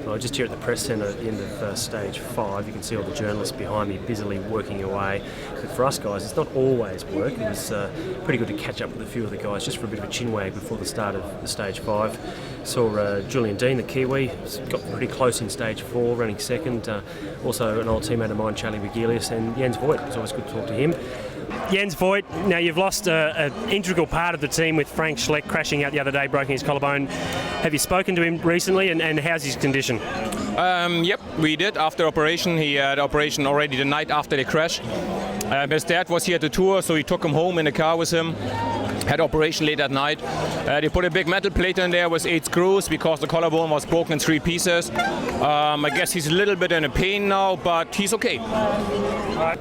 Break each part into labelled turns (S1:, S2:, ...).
S1: Well, just here at the press centre at the end of stage 5, you can see all the journalists behind me busily working away. But for us guys, it's not always work. It was pretty good to catch up with a few of the guys just for a bit of a chin wag before the start of the stage 5. Saw Julian Dean, the Kiwi, got pretty close in stage 4, running second. Also an old teammate of mine, Charlie Wigelius, and Jens Voigt. It's always good to talk to him. Jens Voigt, now you've lost an integral part of the team with Frank Schleck crashing out the other day, breaking his collarbone. Have you spoken to him recently, and how's his condition?
S2: Yep, we did after operation. He had operation already the night after the crash. His dad was here at the tour, so he took him home in the car with him. Had operation late at night. They put a big metal plate in there with 8 screws because the collarbone was broken in 3 pieces. I guess he's a little bit in a pain now, but he's okay.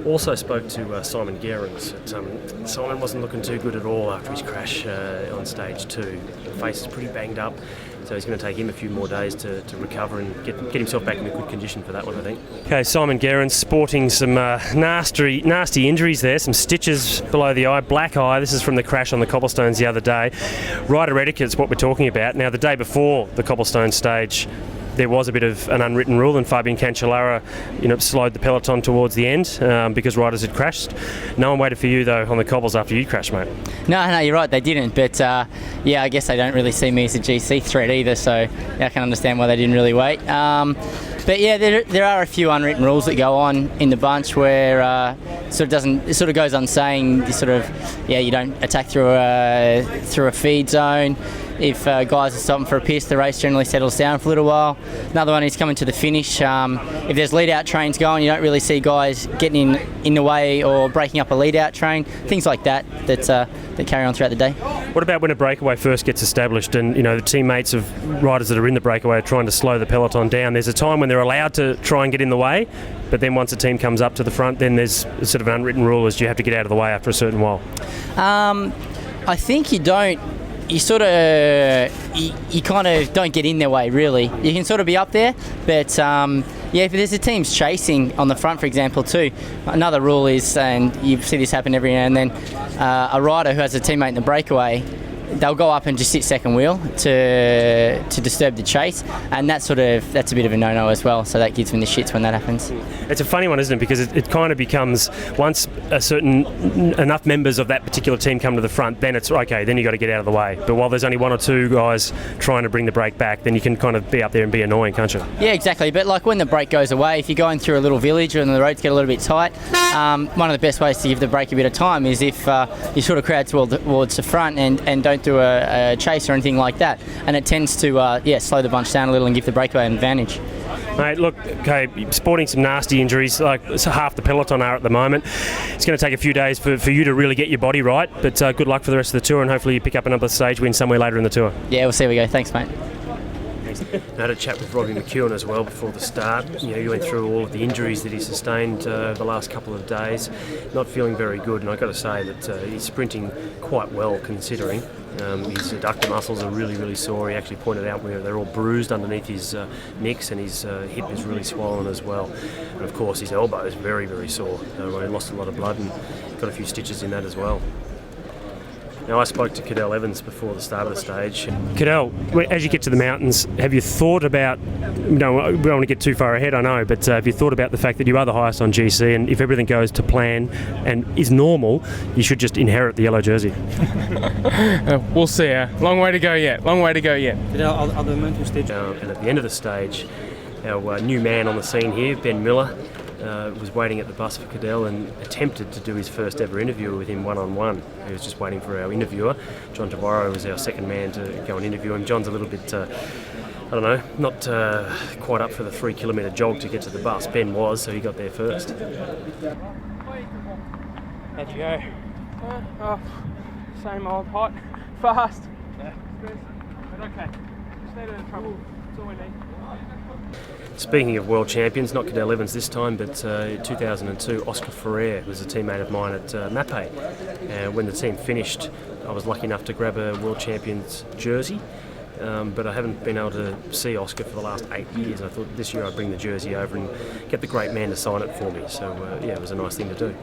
S1: Also spoke to Simon Gerrans. Simon wasn't looking too good at all after his crash on stage 2. The face is pretty banged up, so he's going to take him a few more days to recover and get himself back in a good condition for that one, I think. Okay, Simon Gerrans sporting some nasty injuries there, some stitches below the eye, black eye. This is from the crash on the cobblestones the other day. Rider etiquette's what we're talking about. Now, the day before the cobblestone stage, there was a bit of an unwritten rule, and Fabian Cancellara, slowed the peloton towards the end because riders had crashed. No one waited for you though on the cobbles after you crashed, mate.
S3: No, you're right, they didn't. But yeah, I guess they don't really see me as a GC threat either, so I can understand why they didn't really wait. But yeah, there are a few unwritten rules that go on in the bunch where it sort of goes unsaying. You don't attack through a feed zone. If guys are stopping for a piss, the race generally settles down for a little while. Another one is coming to the finish. If there's lead-out trains going, you don't really see guys getting in the way or breaking up a lead-out train. Things like that carry on throughout the day.
S1: What about when a breakaway first gets established and the teammates of riders that are in the breakaway are trying to slow the peloton down? There's a time when they're allowed to try and get in the way, but then once a team comes up to the front, then there's sort of an unwritten rule as you have to get out of the way after a certain while.
S3: I think you don't. You kind of don't get in their way, really. You can sort of be up there, but if there's a team's chasing on the front, for example, too, another rule is, and you see this happen every now and then, a rider who has a teammate in the breakaway, they'll go up and just sit second wheel to disturb the chase, and that's a bit of a no-no as well, so that gives me the shits when that happens.
S1: It's a funny one, isn't it, because it kind of becomes, once enough members of that particular team come to the front, then it's okay, then you got to get out of the way. But while there's only 1 or 2 guys trying to bring the brake back, then you can kind of be up there and be annoying, can't you?
S3: Yeah, exactly, but like when the brake goes away, if you're going through a little village and the roads get a little bit tight, one of the best ways to give the brake a bit of time is if you sort of crowd towards the front and don't do a chase or anything like that, and it tends to slow the bunch down a little and give the breakaway an advantage.
S1: Mate, look, okay, sporting some nasty injuries, like half the peloton are at the moment. It's going to take a few days for you to really get your body right, but good luck for the rest of the tour, and hopefully you pick up another stage win somewhere later in the tour.
S3: Yeah, we'll see how we go. Thanks, mate.
S1: I had a chat with Robbie McEwen as well before the start. You went through all of the injuries that he sustained the last couple of days. Not feeling very good, and I've got to say that he's sprinting quite well considering. His adductor muscles are really, really sore. He actually pointed out where they're all bruised underneath his nicks, and his hip is really swollen as well. And of course his elbow is very, very sore. He lost a lot of blood and got a few stitches in that as well. Now, I spoke to Cadel Evans before the start of the stage. Cadel, as you get to the mountains, have you thought about, we don't want to get too far ahead, I know, but have you thought about the fact that you are the highest on GC, and if everything goes to plan and is normal, you should just inherit the yellow jersey?
S4: We'll see. Long way to go yet.
S1: Cadel, are the mental stage? And at the end of the stage, our new man on the scene here, Ben Miller, was waiting at the bus for Cadel and attempted to do his first ever interview with him one-on-one. He was just waiting for our interviewer. John Tavaro was our second man to go and interview him. John's a little bit, not quite up for the 3 kilometre jog to get to the bus. Ben was, so he got there first.
S4: How'd you go? Same old, hot, fast. Yeah. But okay, stay out of trouble. That's all we need.
S1: Speaking of world champions, not Cadel Evans this time, but in 2002, Oscar Ferrer was a teammate of mine at Mapei. And when the team finished, I was lucky enough to grab a world champions jersey, but I haven't been able to see Oscar for the last 8 years. I thought this year I'd bring the jersey over and get the great man to sign it for me. So, it was a nice thing to do.